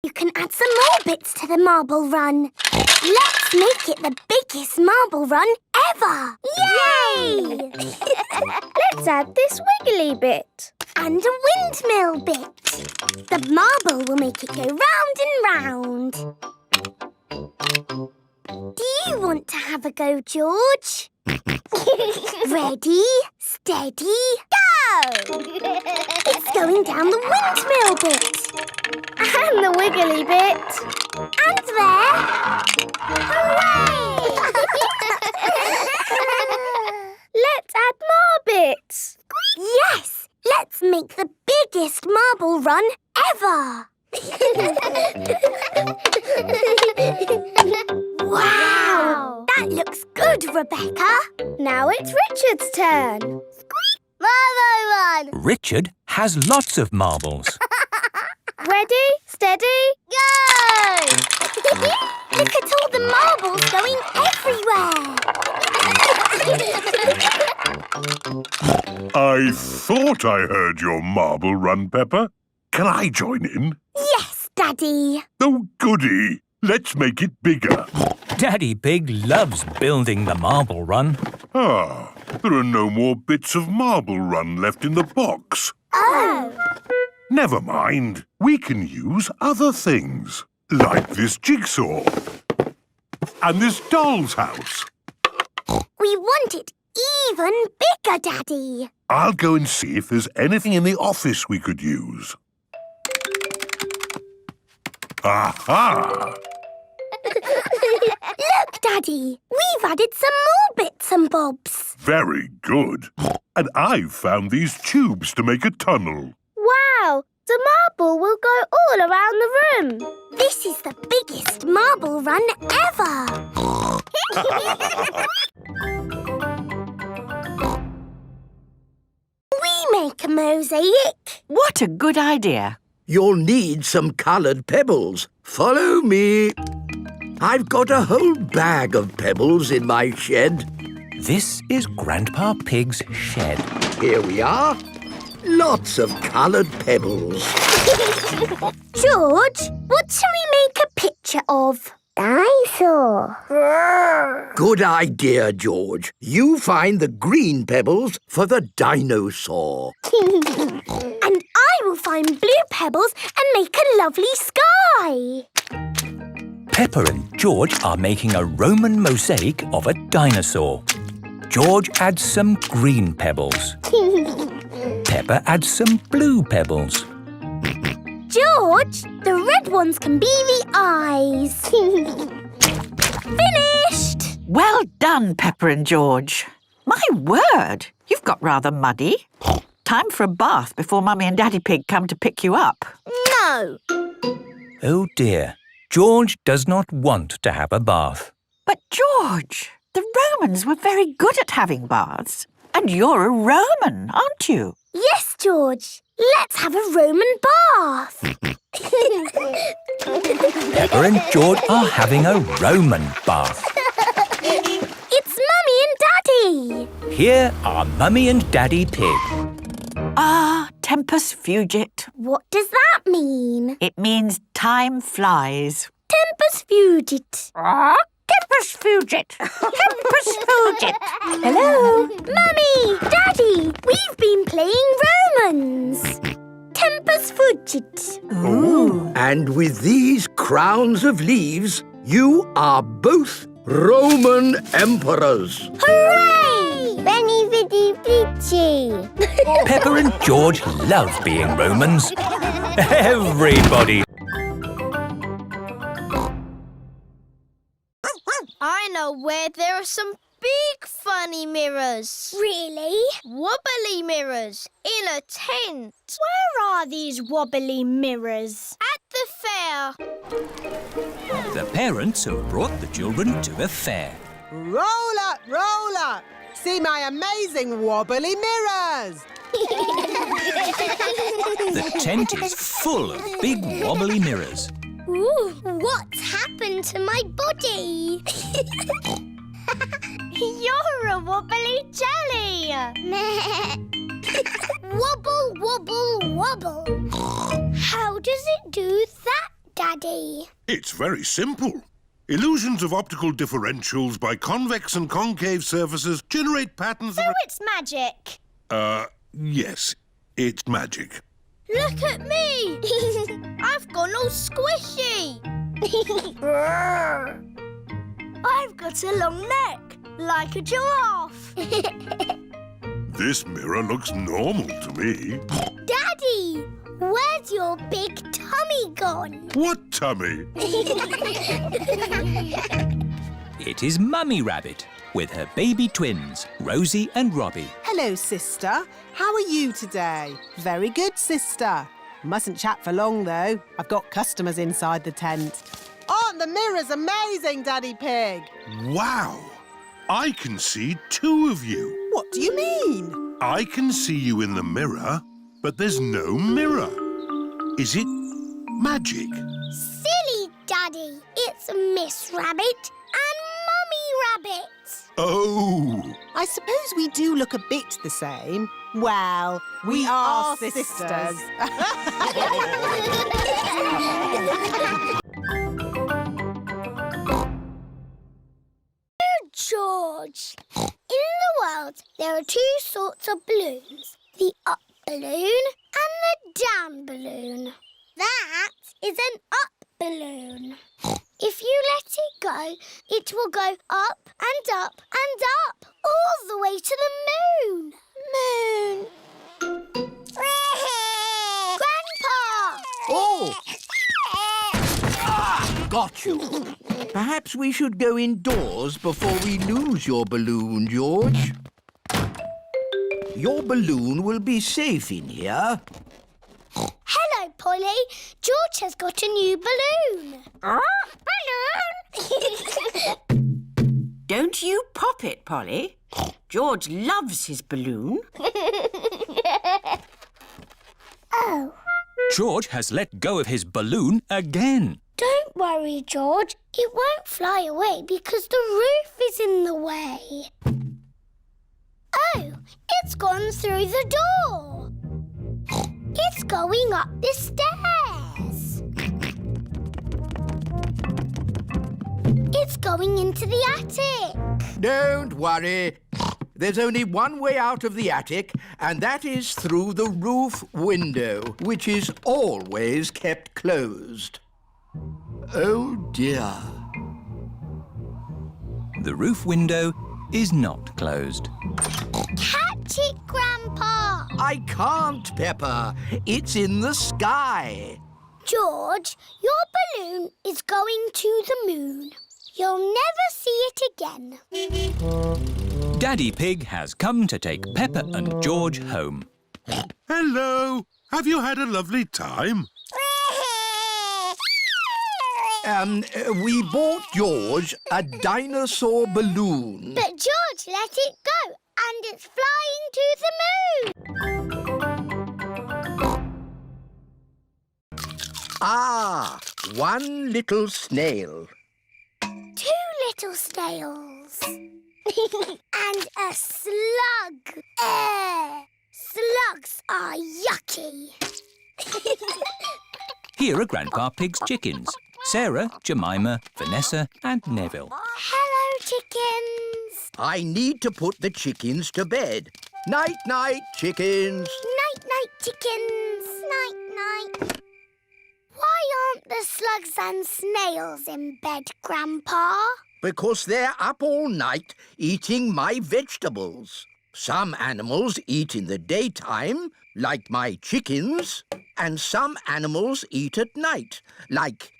You can add some more bits to the marble run. Let's make it the biggest marble run ever! Yay! Let's add this wiggly bit. And a windmill bit. The marble will make it go round and round. Do you want to have a go, George? Ready, steady, go! It's going down the windmill bit. And the wiggly bit. And there. Hooray! Let's add more bits. Yes! Let's make the biggest marble run ever! Wow! That looks good, Rebecca. Now it's Richard's turn. Marble run! Richard has lots of marbles. Ready, steady, Go! Look at all the marbles going everywhere. I thought I heard your marble run, Peppa. Can I join in? Yes, Daddy. Oh, goody. Let's make it bigger. Daddy Pig loves building the marble run. Ah, there are no more bits of marble run left in the box. Oh. Never mind. We can use other things, like this jigsaw and this doll's house. We want it even bigger, Daddy. I'll go and see if there's anything in the office we could use. Aha! Look, Daddy. We've added some more bits and bobs. Very good. And I've found these tubes to make a tunnel. Wow! The marble will go all around the room. This is the biggest marble run ever. We make a mosaic. What a good idea. You'll need some coloured pebbles. Follow me. I've got a whole bag of pebbles in my shed. This is Grandpa Pig's shed. Here we are. Lots of coloured pebbles. George, what shall we make a picture of? Dinosaur. Good idea, George. You find the green pebbles for the dinosaur. And I will find blue pebbles and make a lovely sky. Peppa and George are making a Roman mosaic of a dinosaur. George adds some green pebbles. Peppa adds some blue pebbles. George, the red ones can be the eyes. Finished! Well done, Peppa and George. My word, you've got rather muddy. Time for a bath before Mummy and Daddy Pig come to pick you up. No. Oh dear, George does not want to have a bath. But George, the Romans were very good at having baths. And you're a Roman, aren't you? Yes, George. Let's have a Roman bath. Peppa and George are having a Roman bath. It's Mummy and Daddy. Here are Mummy and Daddy Pig. Ah, tempus fugit. What does that mean? It means time flies. Tempus fugit. Tempus fugit. Tempus fugit. Hello? Mummy, Daddy, we've been playing Romans. Tempus fugit. Ooh. And with these crowns of leaves, you are both Roman emperors. Hooray! Benny Viddy Vici. Peppa and George love being Romans. Everybody. I know where there are some big funny mirrors. Really? Wobbly mirrors in a tent. Where are these wobbly mirrors? At the fair. The parents have brought the children to a fair. Roll up, roll up. See my amazing wobbly mirrors. The tent is full of big wobbly mirrors. Ooh, what's happened to my body? You're a wobbly jelly. Wobble, wobble, wobble. How does it do that, Daddy? It's very simple. Illusions of optical differentials by convex and concave surfaces generate patterns... So it's magic. Yes, it's magic. Look at me! I've gone all squishy. I've got a long neck, like a giraffe. This mirror looks normal to me. Daddy, where's your big tummy gone? What tummy? It is Mummy Rabbit with her baby twins, Rosie and Robbie. Hello, sister. How are you today? Very good, sister. Mustn't chat for long, though. I've got customers inside the tent. Aren't the mirrors amazing, Daddy Pig? Wow! I can see two of you. What do you mean? I can see you in the mirror, but there's no mirror. Is it magic? Silly, Daddy. It's Miss Rabbit and Mummy Rabbit. Oh! I suppose we do look a bit the same. Well, we are sisters. George, in the world there are two sorts of balloons. The up balloon and the down balloon. That is an up balloon. If you let it go, it will go up and up and up, all the way to the moon. Grandpa! Oh! Got you. Perhaps we should go indoors before we lose your balloon, George. Your balloon will be safe in here. Hello, Polly. George has got a new balloon. Balloon! Don't you pop it, Polly. George loves his balloon. Oh. George has let go of his balloon again. Don't worry, George. It won't fly away because the roof is in the way. Oh, it's gone through the door. It's going up the stairs. It's going into the attic. Don't worry. There's only one way out of the attic, and that is through the roof window, which is always kept closed. Oh, dear. The roof window is not closed. Catch it, Grandpa. I can't, Peppa. It's in the sky. George, your balloon is going to the moon. You'll never see it again. Daddy Pig has come to take Peppa and George home. Hello! Have you had a lovely time? We bought George a dinosaur balloon. But George let it go, and it's flying to the moon. Ah, one little snail. Two little snails. And a slug. Slugs are yucky. Here are Grandpa Pig's chickens. Sarah, Jemima, Vanessa and Neville. Hello, chickens. I need to put the chickens to bed. Night-night, chickens. Night-night, chickens. Night-night. Why aren't the slugs and snails in bed, Grandpa? Because they're up all night eating my vegetables. Some animals eat in the daytime, like my chickens, and some animals eat at night, like,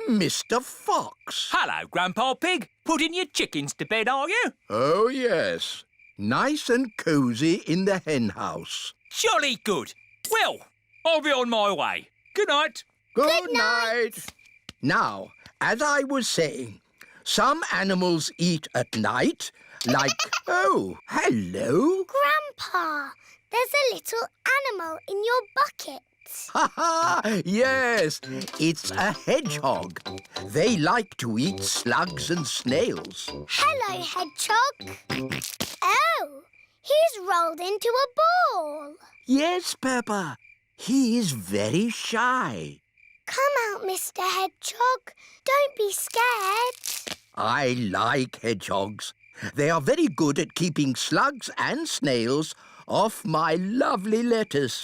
Mr. Fox. Hello, Grandpa Pig. Putting your chickens to bed, are you? Oh, yes. Nice and cosy in the hen house. Jolly good. Well, I'll be on my way. Good night. Good night. Now, as I was saying, some animals eat at night, like... Oh, hello. Grandpa, there's a little animal in your bucket. Ha ha! Yes, it's a hedgehog. They like to eat slugs and snails. Hello, hedgehog. Oh, he's rolled into a ball. Yes, Peppa. He is very shy. Come out, Mr. Hedgehog. Don't be scared. I like hedgehogs. They are very good at keeping slugs and snails off my lovely lettuce.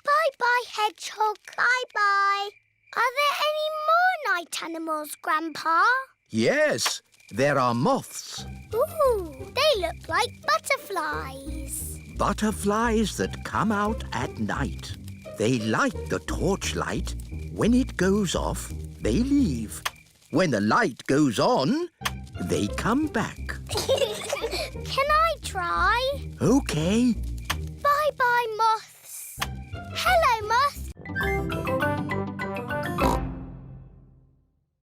Bye-bye, Hedgehog. Bye-bye. Are there any more night animals, Grandpa? Yes, there are moths. Ooh, they look like butterflies. Butterflies that come out at night. They like the torchlight. When it goes off, they leave. When the light goes on, they come back. Can I try? OK. Bye-bye, moths. Hello, moth.